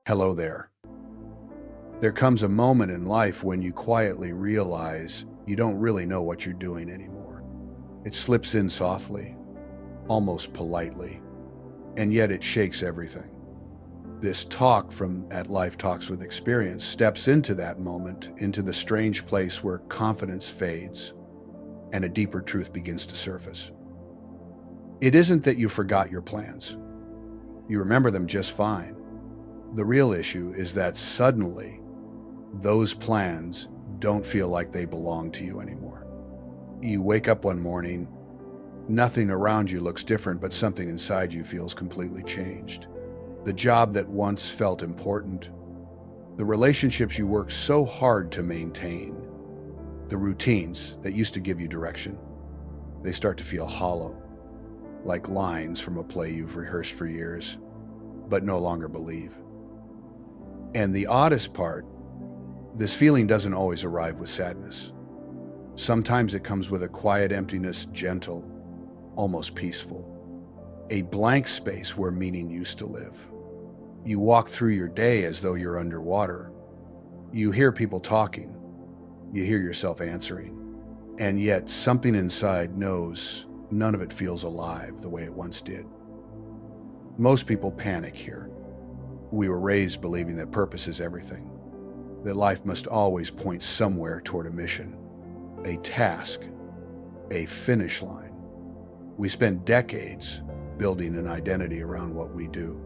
Hello there. There comes a moment in life when you quietly realize you don't really know what you're doing anymore. It slips in softly, almost politely, and yet it shakes everything. This talk from At Life Talks with Experience steps into that moment, into the strange place where confidence fades and a deeper truth begins to surface. It isn't that you forgot your plans. You remember them just fine. The real issue is that suddenly, those plans don't feel like they belong to you anymore. You wake up one morning, nothing around you looks different, but something inside you feels completely changed. The job that once felt important, the relationships you worked so hard to maintain, the routines that used to give you direction, they start to feel hollow, like lines from a play you've rehearsed for years, but no longer believe. And the oddest part, this feeling doesn't always arrive with sadness. Sometimes it comes with a quiet emptiness, gentle, almost peaceful. A blank space where meaning used to live. You walk through your day as though you're underwater. You hear people talking. You hear yourself answering. And yet something inside knows none of it feels alive the way it once did. Most people panic here. We were raised believing that purpose is everything, that life must always point somewhere toward a mission, a task, a finish line. We spend decades building an identity around what we do,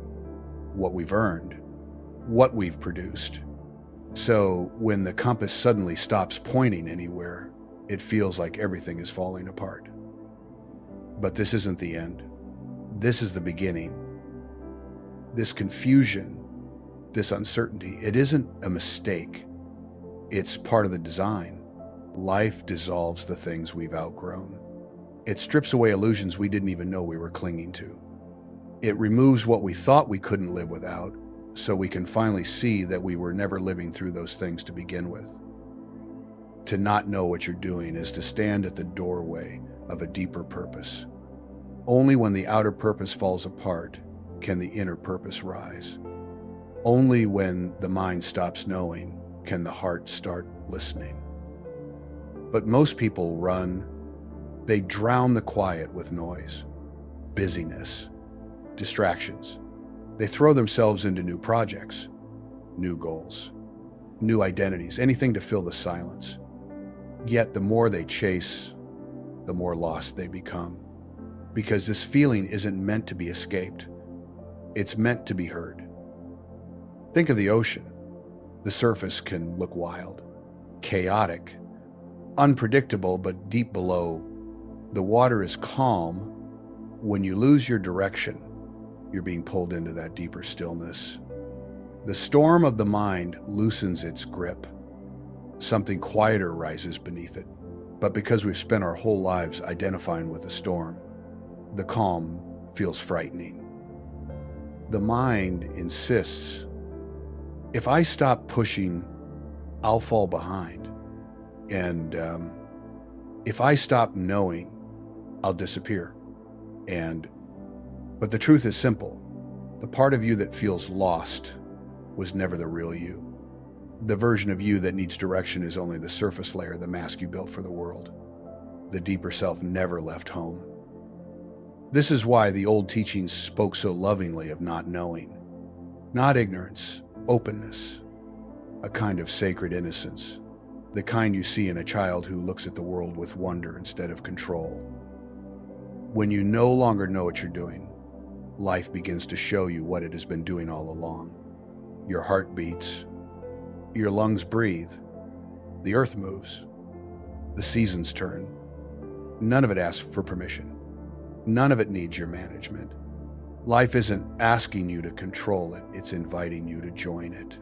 what we've earned, what we've produced. So when the compass suddenly stops pointing anywhere, it feels like everything is falling apart. But this isn't the end. This is the beginning. This confusion, this uncertainty, it isn't a mistake. It's part of the design. Life dissolves the things we've outgrown. It strips away illusions we didn't even know we were clinging to. It removes what we thought we couldn't live without, so we can finally see that we were never living through those things to begin with. To not know what you're doing is to stand at the doorway of a deeper purpose. Only when the outer purpose falls apart can the inner purpose rise. Only when the mind stops knowing can the heart start listening. But most people run. They drown the quiet with noise, busyness, distractions. They throw themselves into new projects, new goals, new identities, anything to fill the silence. Yet the more they chase, the more lost they become. Because this feeling isn't meant to be escaped. It's meant to be heard. Think of the ocean. The surface can look wild, chaotic, unpredictable, but deep below, the water is calm. When you lose your direction, you're being pulled into that deeper stillness. The storm of the mind loosens its grip. Something quieter rises beneath it. But because we've spent our whole lives identifying with the storm, the calm feels frightening. The mind insists, if I stop pushing, I'll fall behind. And if I stop knowing, I'll disappear. But the truth is simple. The part of you that feels lost was never the real you. The version of you that needs direction is only the surface layer, the mask you built for the world. The deeper self never left home. This is why the old teachings spoke so lovingly of not knowing. Not ignorance, openness, a kind of sacred innocence, the kind you see in a child who looks at the world with wonder instead of control. When you no longer know what you're doing, life begins to show you what it has been doing all along. Your heart beats, your lungs breathe, the earth moves, the seasons turn. None of it asks for permission. None of it needs your management. Life isn't asking you to control it, it's inviting you to join it,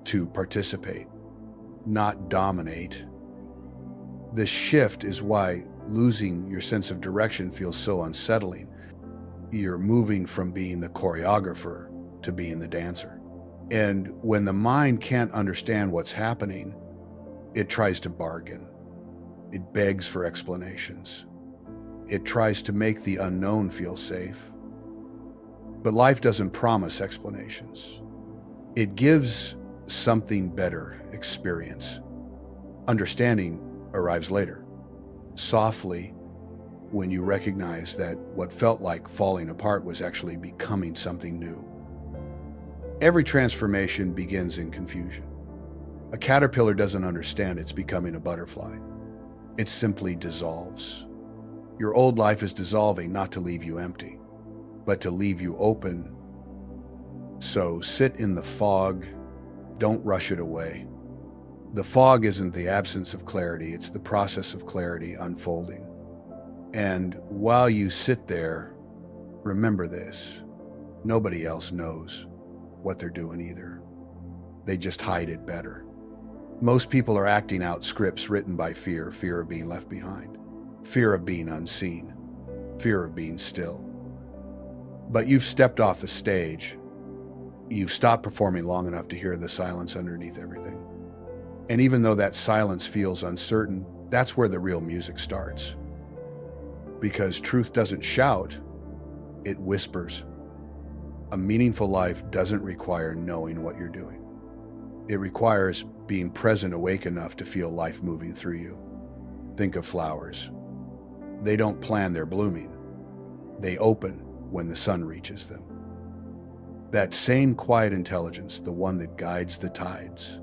to participate, not dominate. This shift is why losing your sense of direction feels so unsettling. You're moving from being the choreographer to being the dancer. And when the mind can't understand what's happening, it tries to bargain. It begs for explanations. It tries to make the unknown feel safe. But life doesn't promise explanations. It gives something better experience. Understanding arrives later, softly, when you recognize that what felt like falling apart was actually becoming something new. Every transformation begins in confusion. A caterpillar doesn't understand it's becoming a butterfly. It simply dissolves. Your old life is dissolving not to leave you empty, but to leave you open. So sit in the fog, don't rush it away. The fog isn't the absence of clarity, it's the process of clarity unfolding. And while you sit there, remember this: nobody else knows what they're doing either. They just hide it better. Most people are acting out scripts written by fear of being left behind, fear of being unseen, fear of being still. But you've stepped off the stage. You've stopped performing long enough to hear the silence underneath everything. And even though that silence feels uncertain, that's where the real music starts. Because truth doesn't shout, it whispers. A meaningful life doesn't require knowing what you're doing. It requires being present, awake enough to feel life moving through you. Think of flowers. They don't plan their blooming. They open when the sun reaches them. That same quiet intelligence, the one that guides the tides,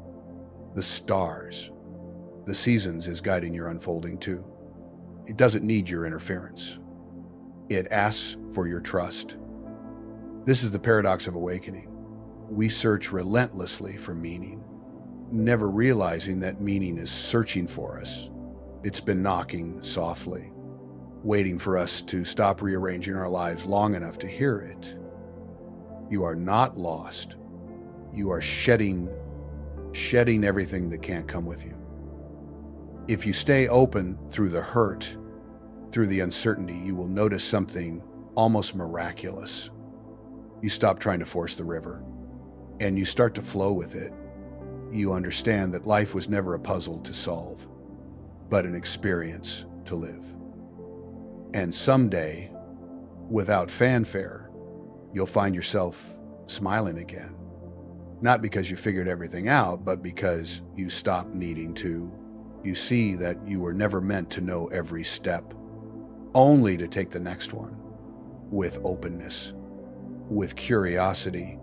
the stars, the seasons, is guiding your unfolding too. It doesn't need your interference. It asks for your trust. This is the paradox of awakening. We search relentlessly for meaning, never realizing that meaning is searching for us. It's been knocking softly, waiting for us to stop rearranging our lives long enough to hear it. You are not lost. You are shedding everything that can't come with you. If you stay open through the hurt, through the uncertainty, you will notice something almost miraculous. You stop trying to force the river, and you start to flow with it. You understand that life was never a puzzle to solve, but an experience to live. And someday, without fanfare, you'll find yourself smiling again. Not because you figured everything out, but because you stopped needing to. You see that you were never meant to know every step, only to take the next one with openness, with curiosity,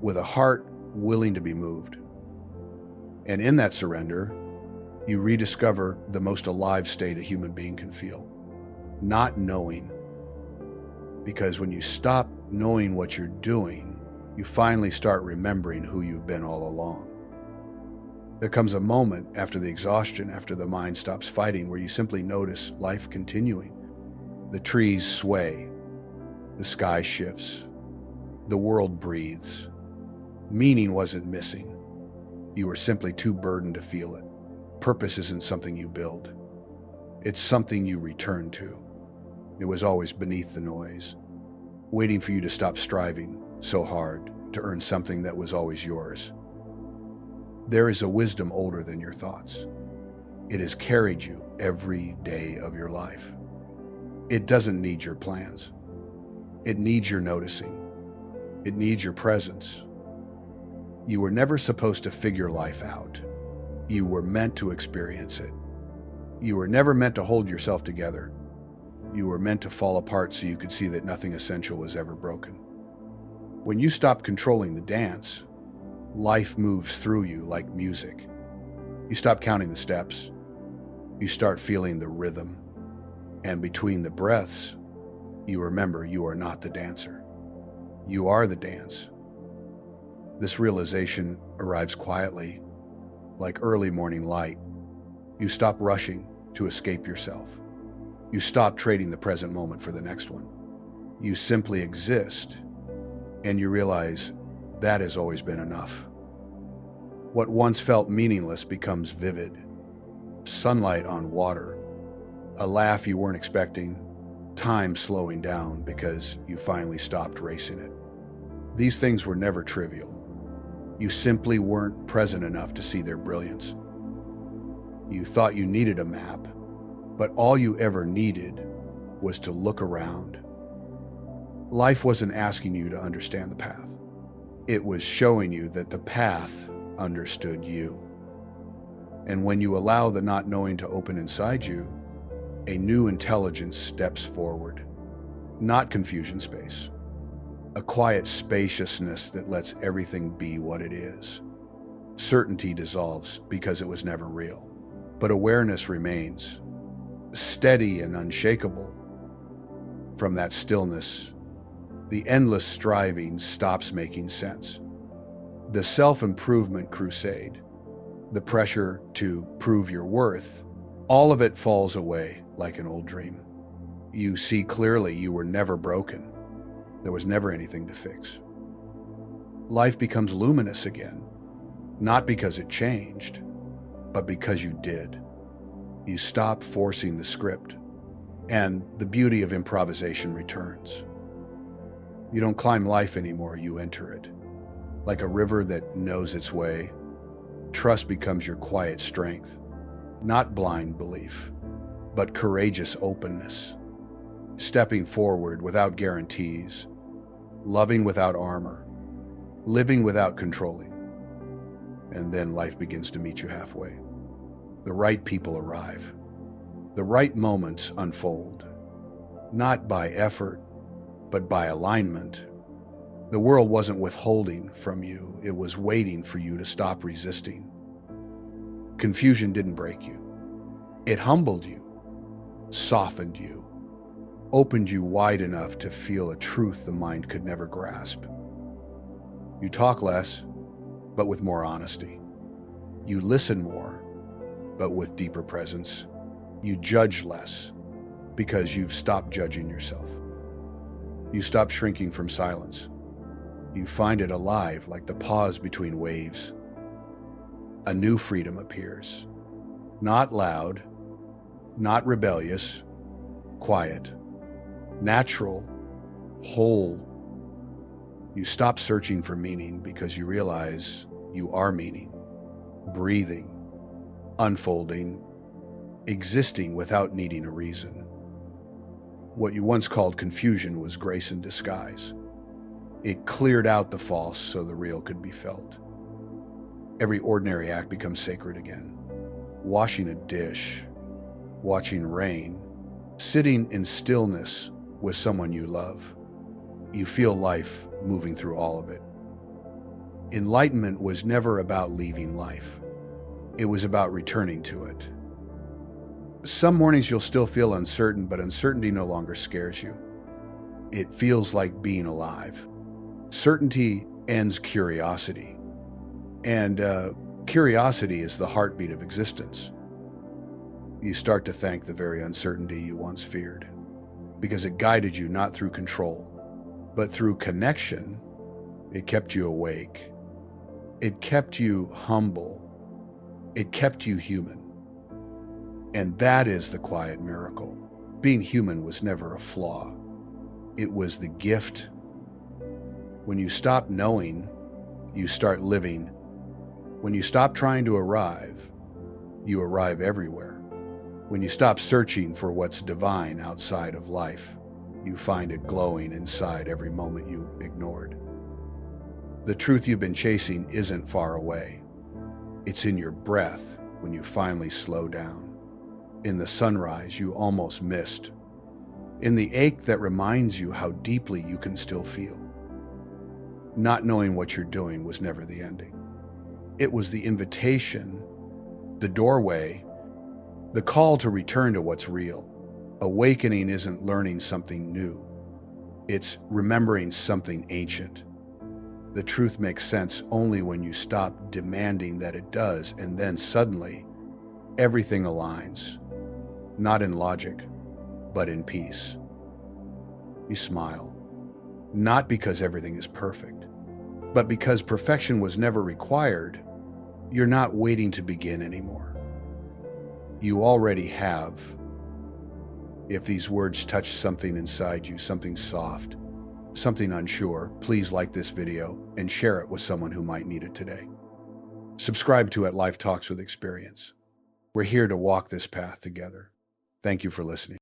with a heart willing to be moved. And in that surrender, you rediscover the most alive state a human being can feel, not knowing. Because when you stop knowing what you're doing, you finally start remembering who you've been all along. There comes a moment after the exhaustion, after the mind stops fighting, where you simply notice life continuing. The trees sway, the sky shifts, the world breathes. Meaning wasn't missing. You were simply too burdened to feel it. Purpose isn't something you build. It's something you return to. It was always beneath the noise, waiting for you to stop striving so hard to earn something that was always yours. There is a wisdom older than your thoughts. It has carried you every day of your life. It doesn't need your plans. It needs your noticing. It needs your presence. You were never supposed to figure life out. You were meant to experience it. You were never meant to hold yourself together. You were meant to fall apart so you could see that nothing essential was ever broken. When you stop controlling the dance, life moves through you like music. You stop counting the steps. You start feeling the rhythm. And between the breaths, you remember you are not the dancer. You are the dance. This realization arrives quietly, like early morning light. You stop rushing to escape yourself. You stop trading the present moment for the next one. You simply exist, and you realize that has always been enough. What once felt meaningless becomes vivid. Sunlight on water, a laugh you weren't expecting, time slowing down because you finally stopped racing it. These things were never trivial. You simply weren't present enough to see their brilliance. You thought you needed a map, but all you ever needed was to look around. Life wasn't asking you to understand the path. It was showing you that the path understood you. And when you allow the not knowing to open inside you, a new intelligence steps forward. Not confusion space. A quiet spaciousness that lets everything be what it is. Certainty dissolves because it was never real. But awareness remains, steady and unshakable. From that stillness, the endless striving stops making sense. The self-improvement crusade, the pressure to prove your worth, all of it falls away like an old dream. You see clearly you were never broken. There was never anything to fix. Life becomes luminous again, not because it changed, but because you did. You stop forcing the script, and the beauty of improvisation returns. You don't climb life anymore, you enter it. Like a river that knows its way, trust becomes your quiet strength, not blind belief, but courageous openness. Stepping forward without guarantees, loving without armor, living without controlling. And then life begins to meet you halfway. The right people arrive. The right moments unfold, not by effort, but by alignment. The world wasn't withholding from you, it was waiting for you to stop resisting. Confusion didn't break you. It humbled you, softened you, opened you wide enough to feel a truth the mind could never grasp. You talk less, but with more honesty. You listen more, but with deeper presence. You judge less, because you've stopped judging yourself. You stop shrinking from silence. You find it alive like the pause between waves. A new freedom appears. Not loud, not rebellious, quiet, natural, whole. You stop searching for meaning because you realize you are meaning, breathing, unfolding, existing without needing a reason. What you once called confusion was grace in disguise. It cleared out the false so the real could be felt. Every ordinary act becomes sacred again. Washing a dish, watching rain, sitting in stillness with someone you love. You feel life moving through all of it. Enlightenment was never about leaving life. It was about returning to it. Some mornings you'll still feel uncertain, but uncertainty no longer scares you. It feels like being alive. Certainty ends curiosity. And curiosity is the heartbeat of existence. You start to thank the very uncertainty you once feared, because it guided you not through control, but through connection. It kept you awake. It kept you humble. It kept you human. And that is the quiet miracle. Being human was never a flaw. It was the gift. When you stop knowing, you start living. When you stop trying to arrive, you arrive everywhere. When you stop searching for what's divine outside of life, you find it glowing inside every moment you ignored. The truth you've been chasing isn't far away. It's in your breath when you finally slow down. In the sunrise you almost missed. In the ache that reminds you how deeply you can still feel. Not knowing what you're doing was never the ending. It was the invitation, the doorway, the call to return to what's real. Awakening isn't learning something new. It's remembering something ancient. The truth makes sense only when you stop demanding that it does, and then suddenly, everything aligns. Not in logic, but in peace. You smile, not because everything is perfect, but because perfection was never required. You're not waiting to begin anymore. You already have. If these words touch something inside you, something soft, something unsure, please like this video and share it with someone who might need it today. Subscribe to Life Talks with Experience. We're here to walk this path together. Thank you for listening.